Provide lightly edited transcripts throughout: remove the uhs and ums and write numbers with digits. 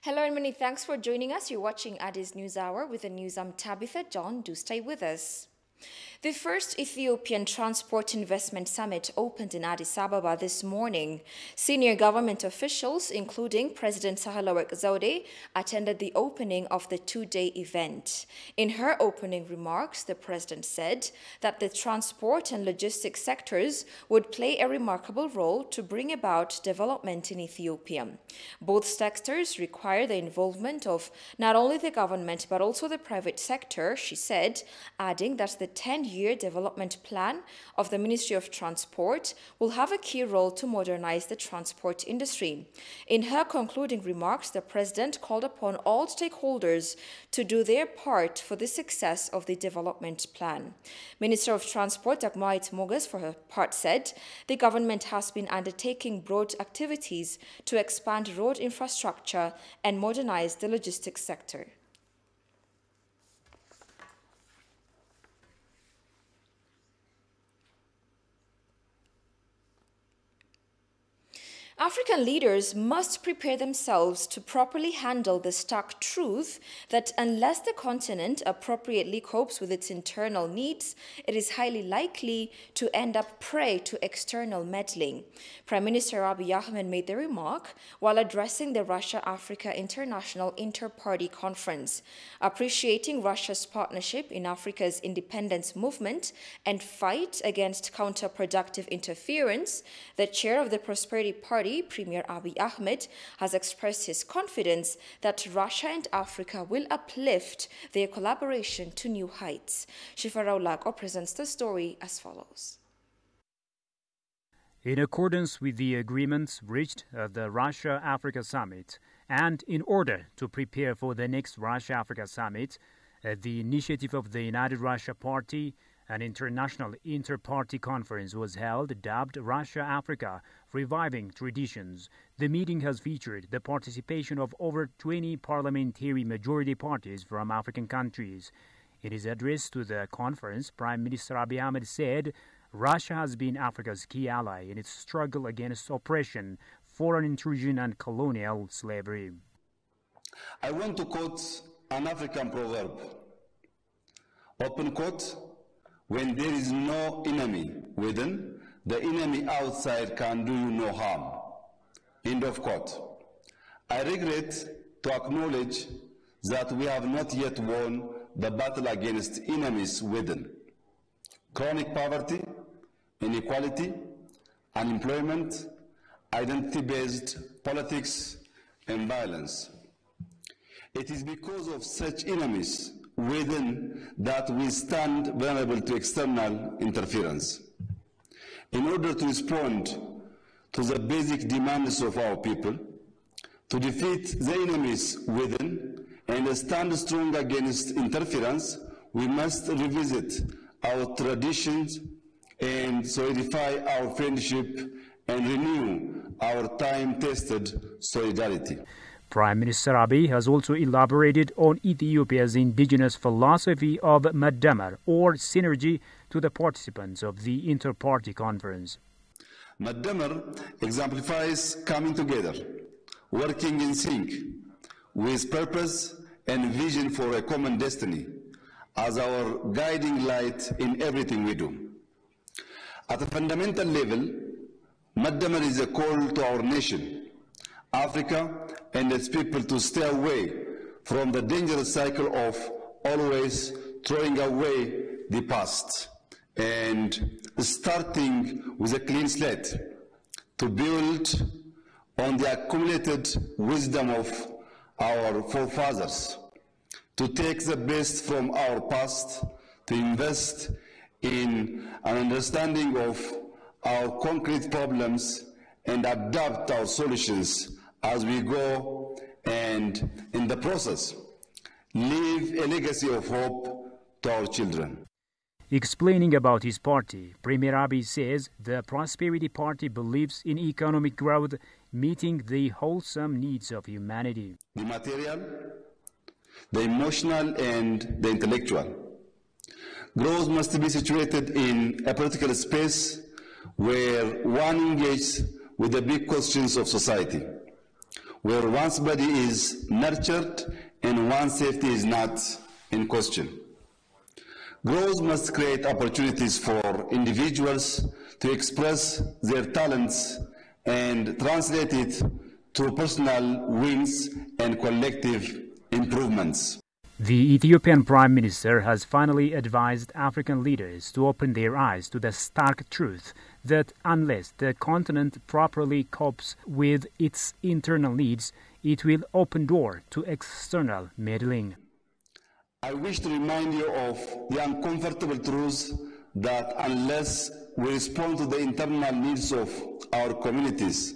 Hello and many thanks for joining us. You're watching Addis News Hour with the news. I'm Tabitha John. Do stay with us. The first Ethiopian Transport Investment Summit opened in Addis Ababa this morning. Senior government officials, including President Sahle-Work Zewde, attended the opening of the two-day event. In her opening remarks, the president said that the transport and logistics sectors would play a remarkable role to bring about development in Ethiopia. Both sectors require the involvement of not only the government but also the private sector, she said, adding that the 10-year development plan of the Ministry of Transport will have a key role to modernize the transport industry. In her concluding remarks, the president called upon all stakeholders to do their part for the success of the development plan. Minister of Transport Dagmawit Moges, for her part, said the government has been undertaking broad activities to expand road infrastructure and modernize the logistics sector. African leaders must prepare themselves to properly handle the stark truth that unless the continent appropriately copes with its internal needs, it is highly likely to end up prey to external meddling. Prime Minister Abiy Ahmed made the remark while addressing the Russia-Africa International Inter-Party Conference. Appreciating Russia's partnership in Africa's independence movement and fight against counterproductive interference, the chair of the Prosperity Party, Premier Abiy Ahmed, has expressed his confidence that Russia and Africa will uplift their collaboration to new heights. Shifa Raulago presents the story as follows. In accordance with the agreements reached at the Russia-Africa Summit, and in order to prepare for the next Russia-Africa Summit, at the initiative of the United Russia Party, an international inter-party conference was held dubbed Russia-Africa Reviving Traditions. The meeting has featured the participation of over 20 parliamentary majority parties from African countries. In his address to the conference, Prime Minister Abiy Ahmed said Russia has been Africa's key ally in its struggle against oppression, foreign intrusion and colonial slavery. I want to quote an African proverb. Open quote, when there is no enemy within, the enemy outside can do you no harm. End of quote. I regret to acknowledge that we have not yet won the battle against enemies within. Chronic poverty, inequality, unemployment, identity-based politics, and violence. It is because of such enemies within that we stand vulnerable to external interference. In order to respond to the basic demands of our people, to defeat the enemies within and stand strong against interference, we must revisit our traditions and solidify our friendship and renew our time-tested solidarity. Prime Minister Abiy has also elaborated on Ethiopia's indigenous philosophy of Madamar, or synergy, to the participants of the inter-party conference. Madamar exemplifies coming together, working in sync, with purpose and vision for a common destiny, as our guiding light in everything we do. At a fundamental level, Madamar is a call to our nation, Africa, and its people to stay away from the dangerous cycle of always throwing away the past and starting with a clean slate to build on the accumulated wisdom of our forefathers, to take the best from our past, to invest in an understanding of our concrete problems and adapt our solutions as we go, and in the process, leave a legacy of hope to our children. Explaining about his party, Premier Abiy says the Prosperity Party believes in economic growth, meeting the wholesome needs of humanity. The material, the emotional, and the intellectual. Growth must be situated in a political space where one engages with the big questions of society, where one's body is nurtured and one's safety is not in question. Growth must create opportunities for individuals to express their talents and translate it to personal wins and collective improvements. The Ethiopian Prime Minister has finally advised African leaders to open their eyes to the stark truth that unless the continent properly copes with its internal needs, it will open door to external meddling. I wish to remind you of the uncomfortable truth that unless we respond to the internal needs of our communities,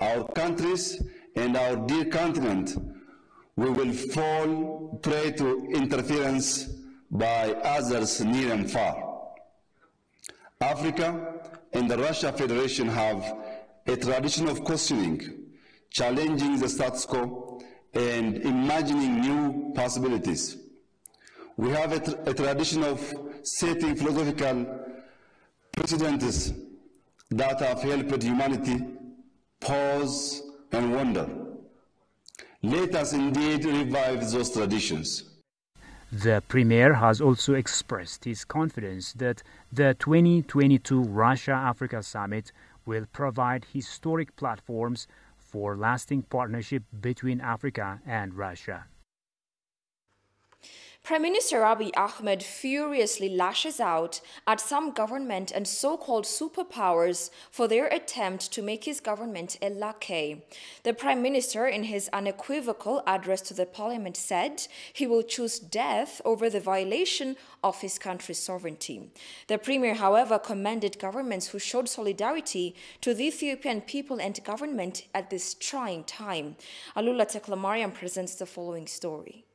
our countries, and our dear continent, we will fall prey to interference by others near and far. Africa and the Russia Federation have a tradition of questioning, challenging the status quo, and imagining new possibilities. We have a tradition of setting philosophical precedents that have helped humanity pause and wonder. Let us indeed revive those traditions. The Premier has also expressed his confidence that the 2022 Russia-Africa Summit will provide historic platforms for lasting partnership between Africa and Russia. Prime Minister Abiy Ahmed furiously lashes out at some government and so-called superpowers for their attempt to make his government a lackey. The Prime Minister, in his unequivocal address to the parliament, said he will choose death over the violation of his country's sovereignty. The Premier, however, commended governments who showed solidarity to the Ethiopian people and government at this trying time. Alula Teklamariam presents the following story.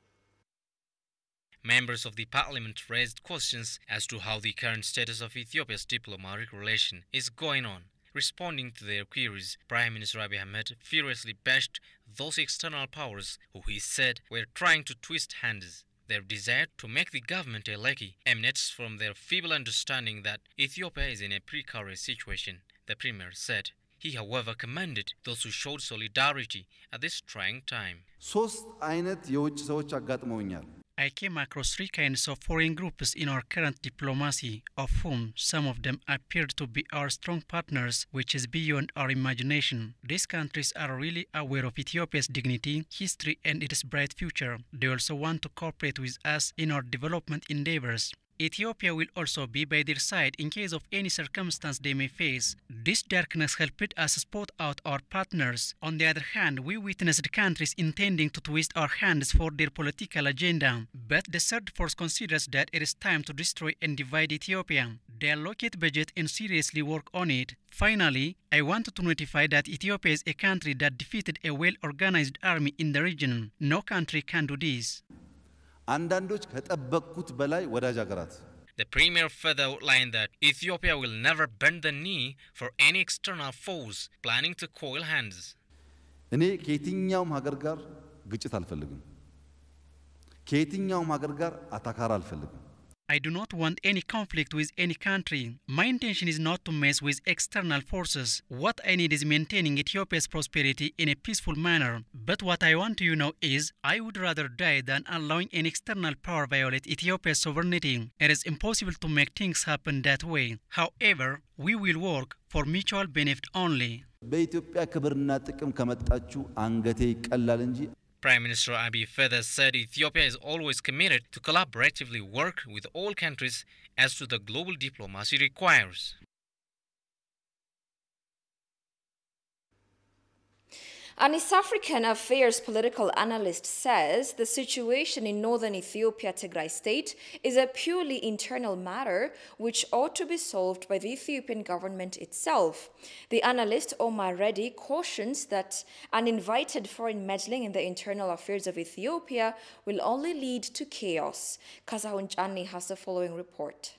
Members of the parliament raised questions as to how the current status of Ethiopia's diplomatic relation is going on. Responding to their queries, Prime Minister Abiy Ahmed furiously bashed those external powers who he said were trying to twist hands. Their desire to make the government a lackey emanates from their feeble understanding that Ethiopia is in a precarious situation, the Premier said. He, however, commended those who showed solidarity at this trying time. I came across three kinds of foreign groups in our current diplomacy, of whom some of them appeared to be our strong partners, which is beyond our imagination. These countries are really aware of Ethiopia's dignity, history, and its bright future. They also want to cooperate with us in our development endeavors. Ethiopia will also be by their side in case of any circumstance they may face. This darkness helped us spot out our partners. On the other hand, we witnessed countries intending to twist our hands for their political agenda. But the third force considers that it is time to destroy and divide Ethiopia. They allocate budget and seriously work on it. Finally, I want to notify that Ethiopia is a country that defeated a well-organized army in the region. No country can do this. The Premier further outlined that Ethiopia will never bend the knee for any external foes planning to coil hands. I do not want any conflict with any country. My intention is not to mess with external forces. What I need is maintaining Ethiopia's prosperity in a peaceful manner. But what I want you to know is, I would rather die than allowing an external power violate Ethiopia's sovereignty. It is impossible to make things happen that way. However, we will work for mutual benefit only. Prime Minister Abiy further said Ethiopia is always committed to collaboratively work with all countries as to the global diplomacy requires. An East African affairs political analyst says the situation in northern Ethiopia, Tigray state, is a purely internal matter which ought to be solved by the Ethiopian government itself. The analyst Omar Reddy cautions that uninvited foreign meddling in the internal affairs of Ethiopia will only lead to chaos. Kazahun Chani has the following report.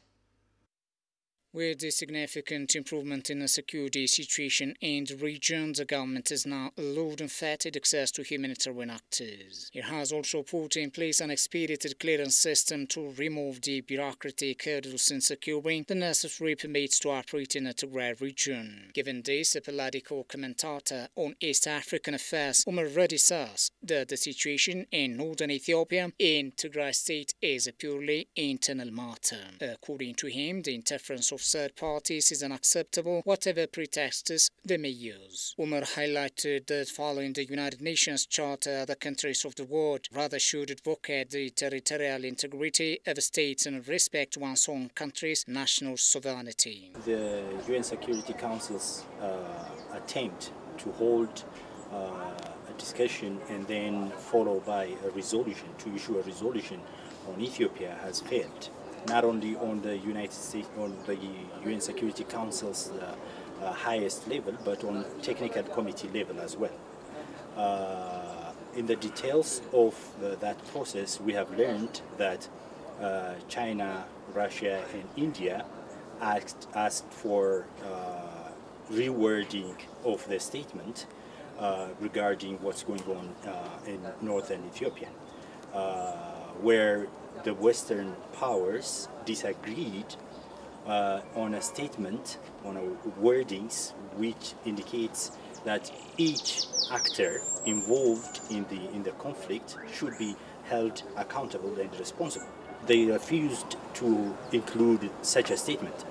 With the significant improvement in the security situation in the region, the government has now allowed unfettered access to humanitarian actors. It has also put in place an expedited clearance system to remove the bureaucratic hurdles in securing the necessary permits to operate in the Tigray region. Given this, a political commentator on East African affairs, Umar Radi, says that the situation in northern Ethiopia in Tigray state is a purely internal matter. According to him, the interference of third parties is unacceptable, whatever pretexts they may use. Umar highlighted that following the United Nations Charter, the countries of the world rather should advocate the territorial integrity of states and respect one's own country's national sovereignty. The UN Security Council's attempt to hold a discussion and then followed by a resolution, to issue a resolution on Ethiopia, has failed. Not only on the United States, on the UN Security Council's highest level, but on technical committee level as well. In the details of that process, we have learned that China, Russia, and India asked for rewording of the statement regarding what's going on in northern Ethiopia, where the Western powers disagreed on a statement, on a wordings, which indicates that each actor involved in the conflict should be held accountable and responsible. They refused to include such a statement.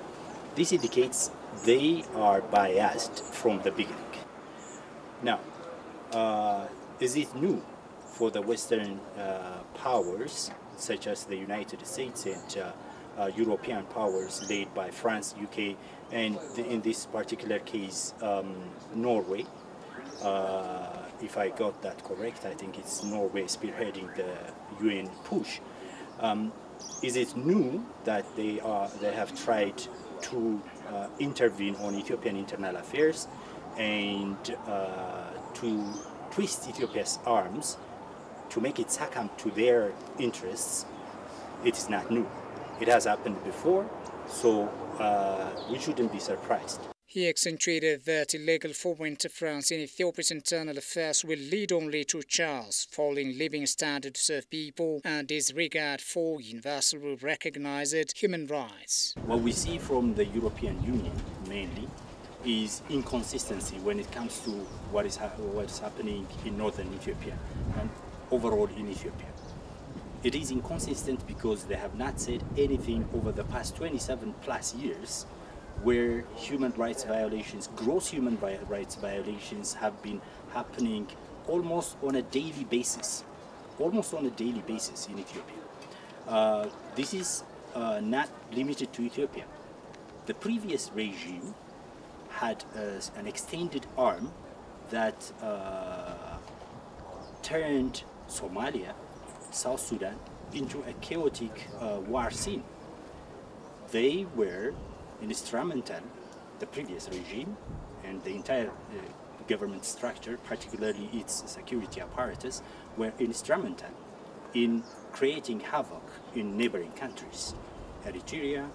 This indicates they are biased from the beginning. Now, is it new for the Western powers, such as the United States and European powers led by France, UK, and in this particular case, Norway? If I got that correct, I think it's Norway spearheading the UN push. Is it new that they have tried to intervene on Ethiopian internal affairs and to twist Ethiopia's arms to make it succumb to their interests? It is not new. It has happened before, so we shouldn't be surprised. He accentuated that illegal foreign interference in Ethiopia's internal affairs will lead only to chaos, falling living standards of people and disregard for universally recognized human rights. What we see from the European Union mainly is inconsistency when it comes to what is happening in northern Ethiopia and overall in Ethiopia. It is inconsistent because they have not said anything over the past 27 plus years where human rights violations, gross human rights violations have been happening almost on a daily basis. Almost on a daily basis in Ethiopia. This is not limited to Ethiopia. The previous regime had an extended arm that turned Somalia, South Sudan, into a chaotic war scene. They were instrumental, the previous regime and the entire government structure, particularly its security apparatus, were instrumental in creating havoc in neighboring countries. Eritrea,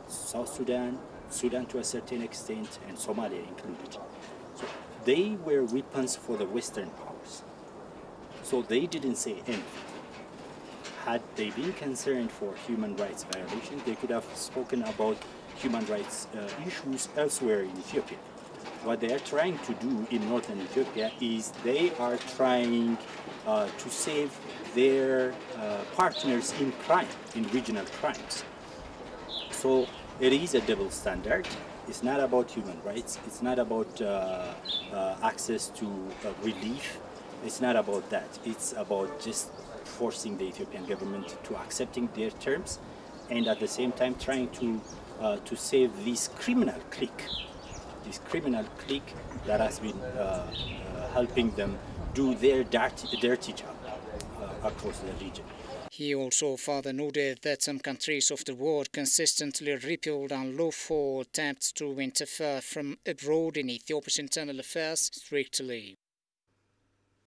South Sudan, Sudan to a certain extent, and Somalia included. So they were weapons for the Western powers. So they didn't say anything. Had they been concerned for human rights violations, they could have spoken about human rights issues elsewhere in Ethiopia. What they are trying to do in northern Ethiopia is they are trying to save their partners in crime, in regional crimes. So it is a double standard. It's not about human rights. It's not about access to relief. It's not about that. It's about just forcing the Ethiopian government to accepting their terms, and at the same time trying to save this criminal clique that has been helping them do their dirty job across the region. He also further noted that some countries of the world consistently repelled unlawful attempts to interfere from abroad in Ethiopia's internal affairs strictly.